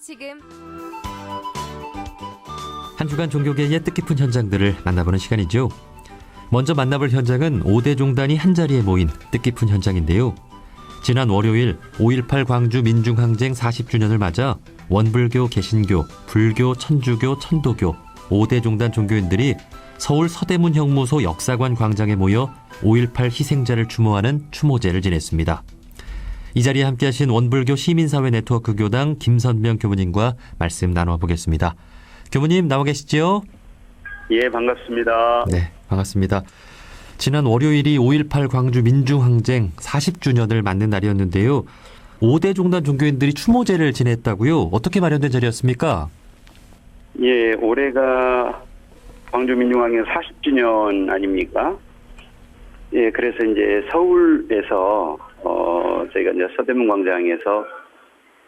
지금 한 주간 종교계의 뜻깊은 현장들을 만나보는 시간이죠. 먼저 만나볼 현장은 5대 종단이 한자리에 모인 뜻깊은 현장인데요. 지난 월요일 5.18 광주 민중항쟁 40주년을 맞아 원불교, 개신교, 불교, 천주교, 천도교 5대 종단 종교인들이 서울 서대문 형무소 역사관 광장에 모여 5.18 희생자를 추모하는 추모제를 지냈습니다. 이 자리에 함께하신 원불교 시민사회 네트워크 교당 김선명 교무님과 말씀 나눠보겠습니다. 교무님 나와 계시죠? 예, 반갑습니다. 네, 반갑습니다. 지난 월요일이 5.18 광주 민중항쟁 40주년을 맞는 날이었는데요. 5대 종단 종교인들이 추모제를 지냈다고요? 어떻게 마련된 자리였습니까? 예, 올해가 광주 민중항쟁 40주년 아닙니까? 예, 그래서 이제 서울에서 저희가 이제 서대문 광장에서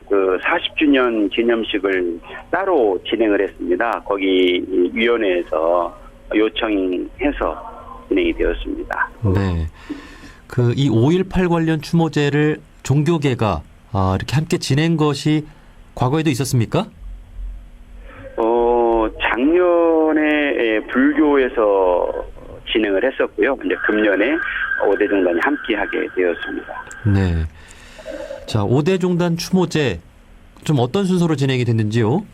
그 40주년 기념식을 따로 진행을 했습니다. 거기 위원회에서 요청해서 진행이 되었습니다. 네. 이 5.18 관련 추모제를 종교계가 이렇게 함께 지낸 것이 과거에도 있었습니까? 작년에 불교에서 진행을 했었고요. 이제 금년에 5대 종단이 함께하게 되었습니다. 네. 자, 5대 종단 추모제 좀 어떤 순서로 진행이 됐는지요?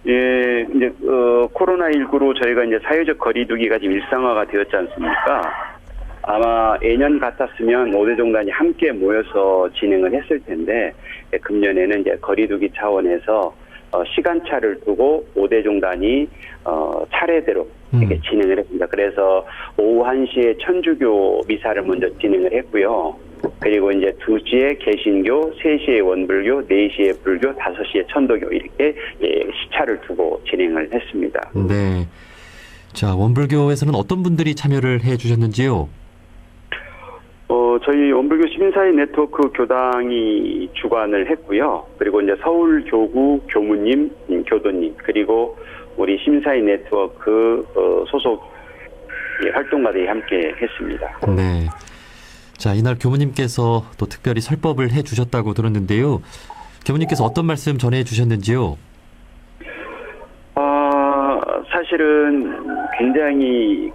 예, 이제 코로나19로 저희가 이제 사회적 거리두기가 지금 일상화가 되었지 않습니까? 아마 예년 같았으면 5대 종단이 함께 모여서 진행을 했을 텐데 금년에는 이제 거리두기 차원에서 시간차를 두고 5대 종단이 차례대로 이렇게 진행을 했습니다. 그래서 오후 1시에 천주교 미사를 먼저 진행을 했고요. 그리고 이제 2시에 개신교, 3시에 원불교, 4시에 불교, 5시에 천도교 이렇게 시차를 두고 진행을 했습니다. 네. 자, 원불교에서는 어떤 분들이 참여를 해 주셨는지요? 저희 원불교 시민사회 네트워크 교당이 주관을 했고요. 그리고 이제 서울교구 교무님, 교도님, 그리고 우리 시민사회 네트워크 소속 활동가들이 함께 했습니다. 네. 자, 이날 교무님께서 또 특별히 설법을 해 주셨다고 들었는데요. 교무님께서 어떤 말씀 전해 주셨는지요? 사실은 굉장히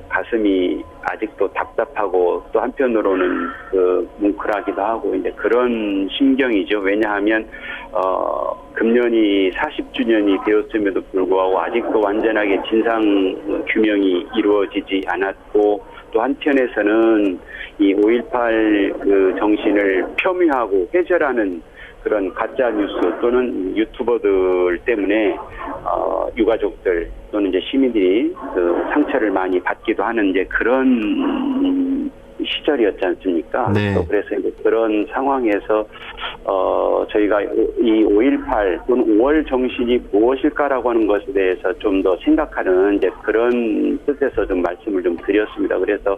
가슴이 아직도 답답하고 또 한편으로는 뭉클하기도 하고 이제 그런 심경이죠. 왜냐하면 금년이 40주년이 되었음에도 불구하고 아직도 완전하게 진상 규명이 이루어지지 않았고 또 한편에서는 이 5.18 정신을 폄훼하고 회절하는 그런 가짜 뉴스 또는 유튜버들 때문에 유가족들 또는 이제 시민들이 상처를 많이 받기도 하는 이제 그런 시절이었지 않습니까? 네. 또 그래서 이제 그런 상황에서 저희가 이 5.18 또는 5월 정신이 무엇일까라고 하는 것에 대해서 좀 더 생각하는 이제 그런 뜻에서 좀 말씀을 좀 드렸습니다. 그래서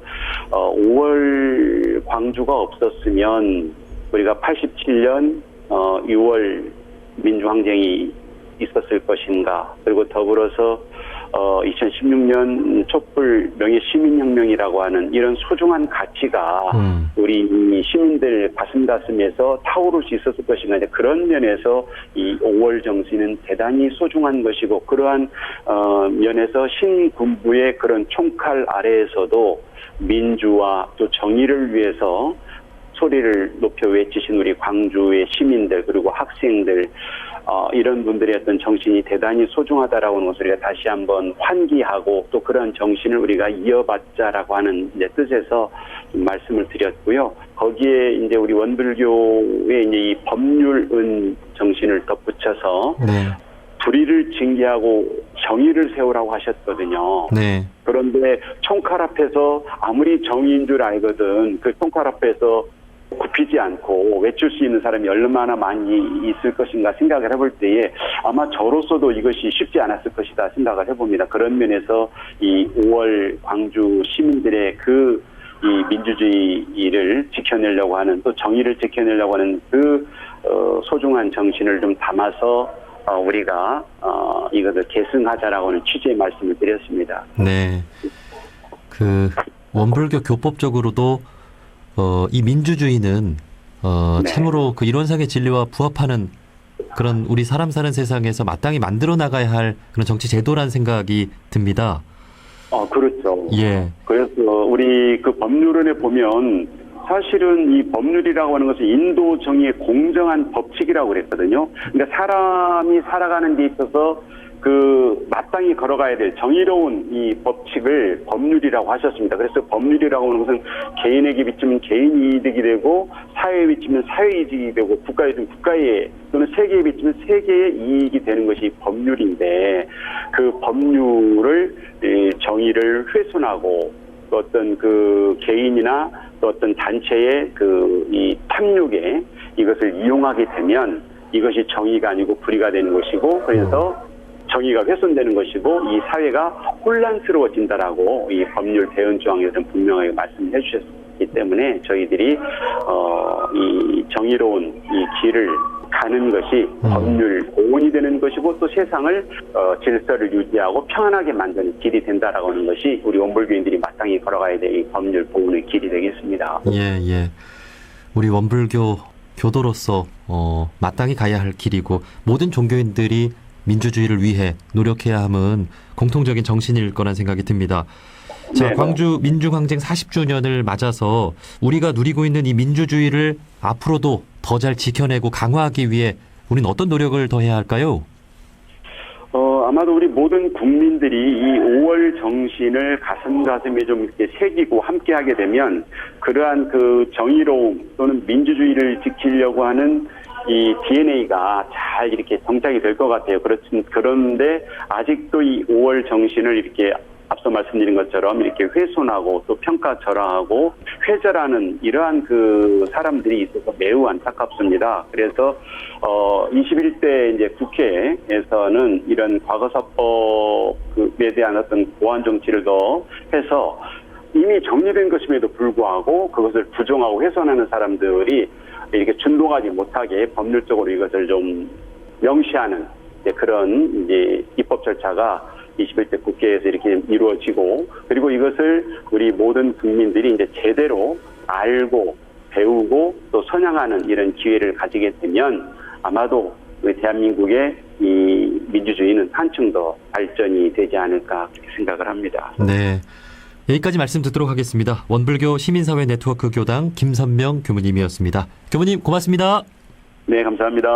5월 광주가 없었으면 우리가 87년 6월 민주항쟁이 있었을 것인가. 그리고 더불어서 2016년 촛불 명예시민혁명이라고 하는 이런 소중한 가치가 우리 시민들 가슴에서 타오를 수 있었을 것인가. 이제 그런 면에서 이 5월 정신은 대단히 소중한 것이고 그러한 면에서 신군부의 그런 총칼 아래에서도 민주와 또 정의를 위해서 소리를 높여 외치신 우리 광주의 시민들 그리고 학생들 이런 분들의 어떤 정신이 대단히 소중하다라고 하는 것을 우리가 다시 한번 환기하고 또 그런 정신을 우리가 이어받자라고 하는 이제 뜻에서 좀 말씀을 드렸고요. 거기에 이제 우리 원불교의 이제 이 법률은 정신을 덧붙여서 네. 불의를 징계하고 정의를 세우라고 하셨거든요. 네. 그런데 총칼 앞에서 아무리 정의인 줄 알거든 그 총칼 앞에서 굽히지 않고 외칠 수 있는 사람이 얼마나 많이 있을 것인가 생각을 해볼 때에 아마 저로서도 이것이 쉽지 않았을 것이다 생각을 해봅니다. 그런 면에서 이 5월 광주 시민들의 이 민주주의를 지켜내려고 하는 또 정의를 지켜내려고 하는 소중한 정신을 좀 담아서 우리가 이것을 계승하자라고 하는 취지의 말씀을 드렸습니다. 네. 원불교 교법적으로도 이 민주주의는 네. 참으로 이론상의 진리와 부합하는 그런 우리 사람 사는 세상에서 마땅히 만들어 나가야 할 그런 정치 제도라는 생각이 듭니다. 그렇죠. 예. 그래서 우리 그 법률원에 보면 사실은 이 법률이라고 하는 것은 인도 정의의 공정한 법칙이라고 그랬거든요. 그러니까 사람이 살아가는 데 있어서 그 마땅히 걸어가야 될 정의로운 이 법칙을 법률이라고 하셨습니다. 그래서 법률이라고 하는 것은 개인에게 비치면 개인 이득이 되고 사회에 비치면 사회 이득이 되고 국가에 비치면 국가의 또는 세계에 비치면 세계의 이익이 되는 것이 법률인데 그 법률을 정의를 훼손하고 또 어떤 그 개인이나 또 어떤 단체의 그 이 탐욕에 이것을 이용하게 되면 이것이 정의가 아니고 불의가 되는 것이고 그래서 정의가 훼손되는 것이고 이 사회가 혼란스러워진다라고 이 법률 대응 조항에서는 분명하게 말씀해 주셨기 때문에 저희들이 이 정의로운 이 길을 가는 것이 법률 보온이 되는 것이고 또 세상을 질서를 유지하고 평안하게 만드는 길이 된다라고 하는 것이 우리 원불교인들이 마땅히 걸어가야 될 이 법률 보온의 길이 되겠습니다. 예. 우리 원불교 교도로서 마땅히 가야 할 길이고 모든 종교인들이 민주주의를 위해 노력해야 함은 공통적인 정신일 거란 생각이 듭니다. 자, 네네. 광주 민중항쟁 40주년을 맞아서 우리가 누리고 있는 이 민주주의를 앞으로도 더 잘 지켜내고 강화하기 위해 우리는 어떤 노력을 더 해야 할까요? 아마도 우리 모든 국민들이 이 5월 정신을 가슴에 좀 이렇게 새기고 함께하게 되면 그러한 그 정의로움 또는 민주주의를 지키려고 하는 이 DNA가 잘 이렇게 정착이 될 것 같아요. 그런데 아직도 이 5월 정신을 이렇게 앞서 말씀드린 것처럼 이렇게 훼손하고 또 평가절하하고 회절하는 이러한 그 사람들이 있어서 매우 안타깝습니다. 그래서 21대 이제 국회에서는 이런 과거사법에 대한 어떤 보완 정치를 더 해서 이미 정리된 것임에도 불구하고 그것을 부정하고 훼손하는 사람들이 이렇게 준동하지 못하게 법률적으로 이것을 좀 명시하는 그런 이제 입법 절차가 21대 국회에서 이렇게 이루어지고 그리고 이것을 우리 모든 국민들이 이제 제대로 알고 배우고 또 선양하는 이런 기회를 가지게 되면 아마도 우리 대한민국의 이 민주주의는 한층 더 발전이 되지 않을까 그렇게 생각을 합니다. 네. 여기까지 말씀 듣도록 하겠습니다. 원불교 시민사회 네트워크 교당 김선명 교무님이었습니다. 교무님 고맙습니다. 네, 감사합니다.